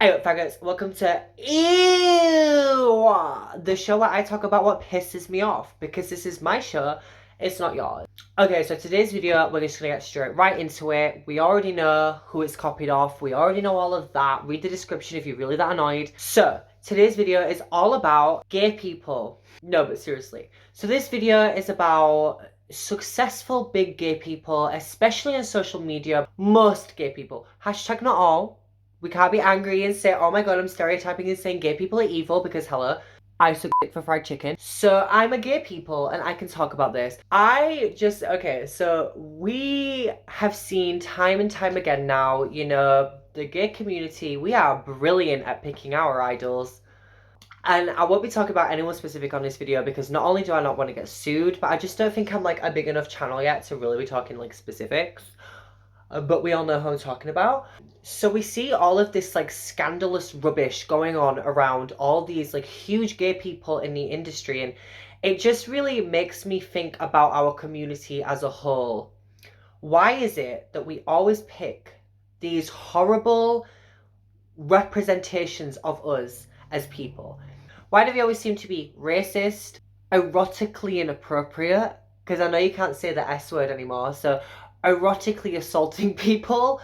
Hey up, faggots, welcome to EWWwww, the show where I talk about what pisses me off, because this is my show, it's not yours. Okay, so today's video, we're just gonna get straight right into it. We already know who it's copied off, we already know all of that. Read the description if you're really that annoyed. So, today's video is all about gay people. No, but seriously. So this video is about successful big gay people, especially on social media. Most gay people. Hashtag not all. We can't be angry and say, oh my god, I'm stereotyping and saying gay people are evil, because hello, I suck dick for fried chicken. So I'm a gay people and I can talk about this. Okay, so we have seen time and time again now, you know, the gay community, we are brilliant at picking our idols. And I won't be talking about anyone specific on this video because not only do I not want to get sued, but I just don't think I'm like a big enough channel yet to really be talking like specifics. But we all know who I'm talking about. So we see all of this like scandalous rubbish going on around all these like huge gay people in the industry, and it just really makes me think about our community as a whole. Why is it that we always pick these horrible representations of us as people? Why do we always seem to be racist, erotically inappropriate? Because I know you can't say the S word anymore, so erotically assaulting people.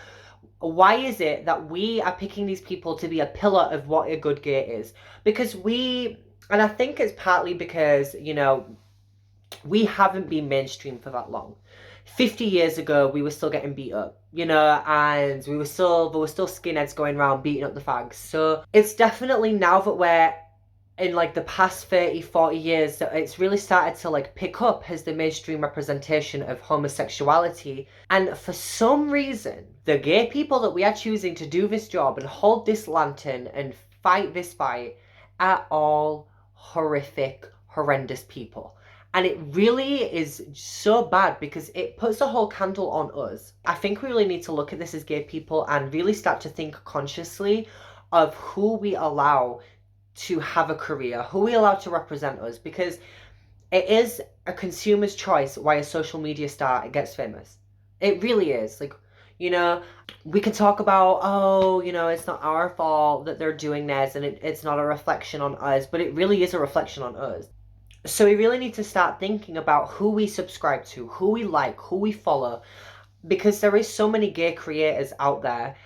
Why is it that we are picking these people to be a pillar of what a good gay is? Because and I think it's partly because, you know, we haven't been mainstream for that long. 50 years ago, we were still getting beat up, you know, and there were still skinheads going around beating up the fags. So it's definitely now that we're in like the past 30, 40 years that it's really started to like pick up as the mainstream representation of homosexuality. And for some reason, the gay people that we are choosing to do this job and hold this lantern and fight this fight are all horrific, horrendous people. And it really is so bad because it puts a whole candle on us. I think we really need to look at this as gay people and really start to think consciously of who we allow to have a career, who we allow to represent us, because it is a consumer's choice why a social media star gets famous. It really is. Like, you know, we can talk about, oh, you know, it's not our fault that they're doing this and it's not a reflection on us, but it really is a reflection on us. So we really need to start thinking about who we subscribe to, who we like, who we follow, because there is so many gay creators out there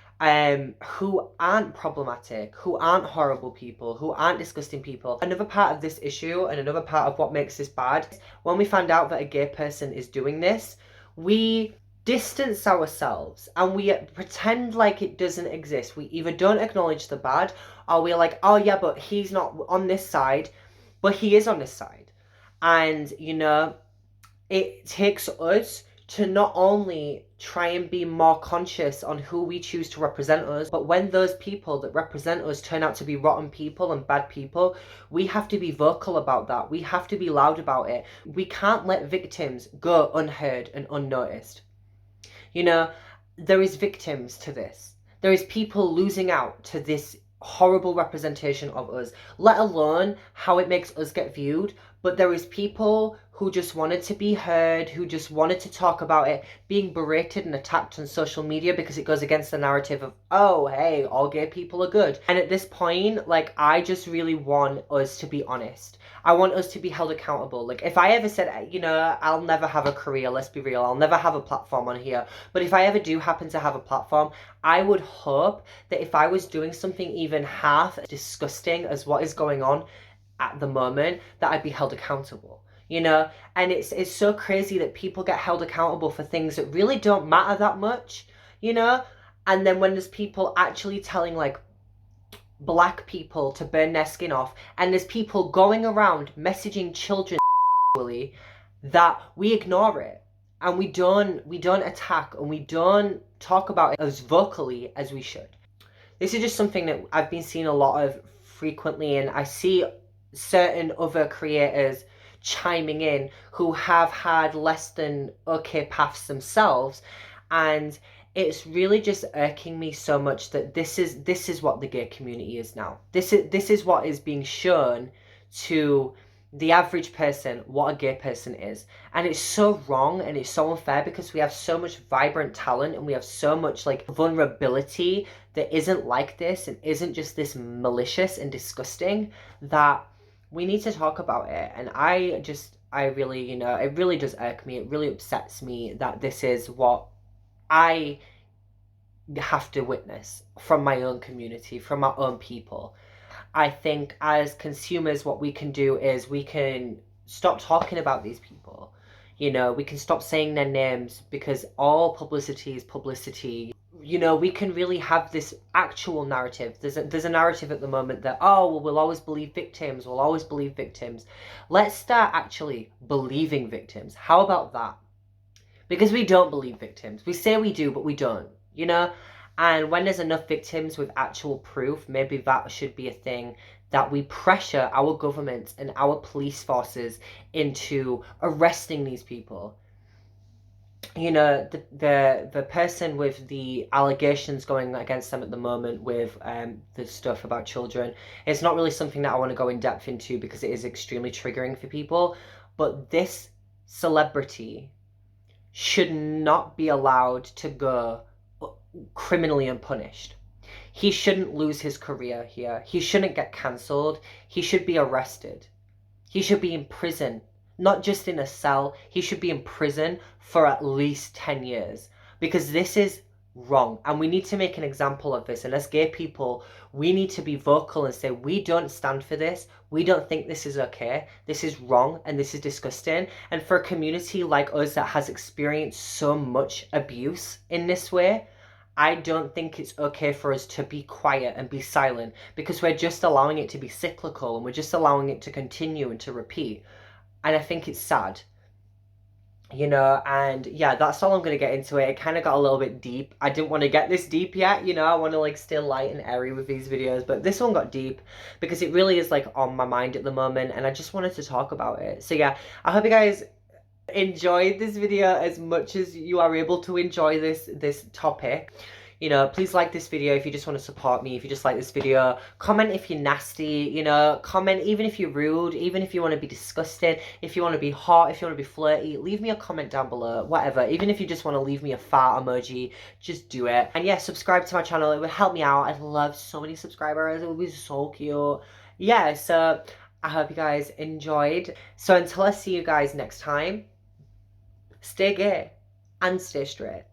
who aren't problematic, who aren't horrible people, who aren't disgusting people. Another part of this issue and another part of what makes this bad, when we find out that a gay person is doing this, we distance ourselves and we pretend like it doesn't exist. We either don't acknowledge the bad, or we're like, oh yeah, but he's not on this side, but he is on this side. And, you know, it takes us to not only try and be more conscious on who we choose to represent us, but when those people that represent us turn out to be rotten people and bad people, we have to be vocal about that. We have to be loud about it. We can't let victims go unheard and unnoticed. You know, there is victims to this. There is people losing out to this horrible representation of us, let alone how it makes us get viewed. But there is people who just wanted to be heard, who just wanted to talk about it, being berated and attacked on social media because it goes against the narrative of, oh, hey, all gay people are good. And at this point, like, I just really want us to be honest. I want us to be held accountable. Like, if I ever said, you know, I'll never have a career, let's be real, I'll never have a platform on here, but if I ever do happen to have a platform, I would hope that if I was doing something even half as disgusting as what is going on at the moment, that I'd be held accountable, you know? And it's so crazy that people get held accountable for things that really don't matter that much, you know? And then when there's people actually telling like black people to burn their skin off, and there's people going around messaging children that we ignore it, and we don't attack, and we don't talk about it as vocally as we should. This is just something that I've been seeing a lot of frequently, and I see certain other creators chiming in who have had less than okay paths themselves, and it's really just irking me so much that this is what the gay community is now. This is what is being shown to the average person what a gay person is. And it's so wrong and it's so unfair because we have so much vibrant talent and we have so much like vulnerability that isn't like this and isn't just this malicious and disgusting, that we need to talk about it. And I really, it really does irk me. It really upsets me that this is what I have to witness from my own community, from my own people. I think as consumers, what we can do is we can stop talking about these people. We can stop saying their names because all publicity is publicity. We can really have this actual narrative. There's a narrative at the moment that, oh, well, we'll always believe victims. We'll always believe victims. Let's start actually believing victims. How about that? Because we don't believe victims. We say we do, but we don't, And when there's enough victims with actual proof, maybe that should be a thing, that we pressure our government and our police forces into arresting these people. The person with the allegations going against them at the moment with the stuff about children, it's not really something that I want to go in depth into because it is extremely triggering for people. But this celebrity should not be allowed to go criminally unpunished. He shouldn't lose his career here. He shouldn't get cancelled. He should be arrested. He should be in prison. Not just in a cell. He should be in prison for at least 10 years. Because this is wrong. And we need to make an example of this. And as gay people, we need to be vocal and say, we don't stand for this. We don't think this is okay. This is wrong and this is disgusting. And for a community like us that has experienced so much abuse in this way, I don't think it's okay for us to be quiet and be silent, because we're just allowing it to be cyclical and we're just allowing it to continue and to repeat. And I think it's sad. And yeah, that's all I'm going to get into it. It kind of got a little bit deep. I didn't want to get this deep yet, I want to like stay light and airy with these videos, but this one got deep because it really is like on my mind at the moment and I just wanted to talk about it. So yeah, I hope you guys enjoyed this video as much as you are able to enjoy this topic. Please like this video if you just want to support me, if you just like this video. Comment if you're nasty, comment even if you're rude, even if you want to be disgusting, if you want to be hot, if you want to be flirty, leave me a comment down below, whatever. Even if you just want to leave me a fart emoji, just do it. And yeah, subscribe to my channel, it would help me out. I'd love so many subscribers, it would be so cute. Yeah, so I hope you guys enjoyed. So until I see you guys next time, stay gay and stay straight.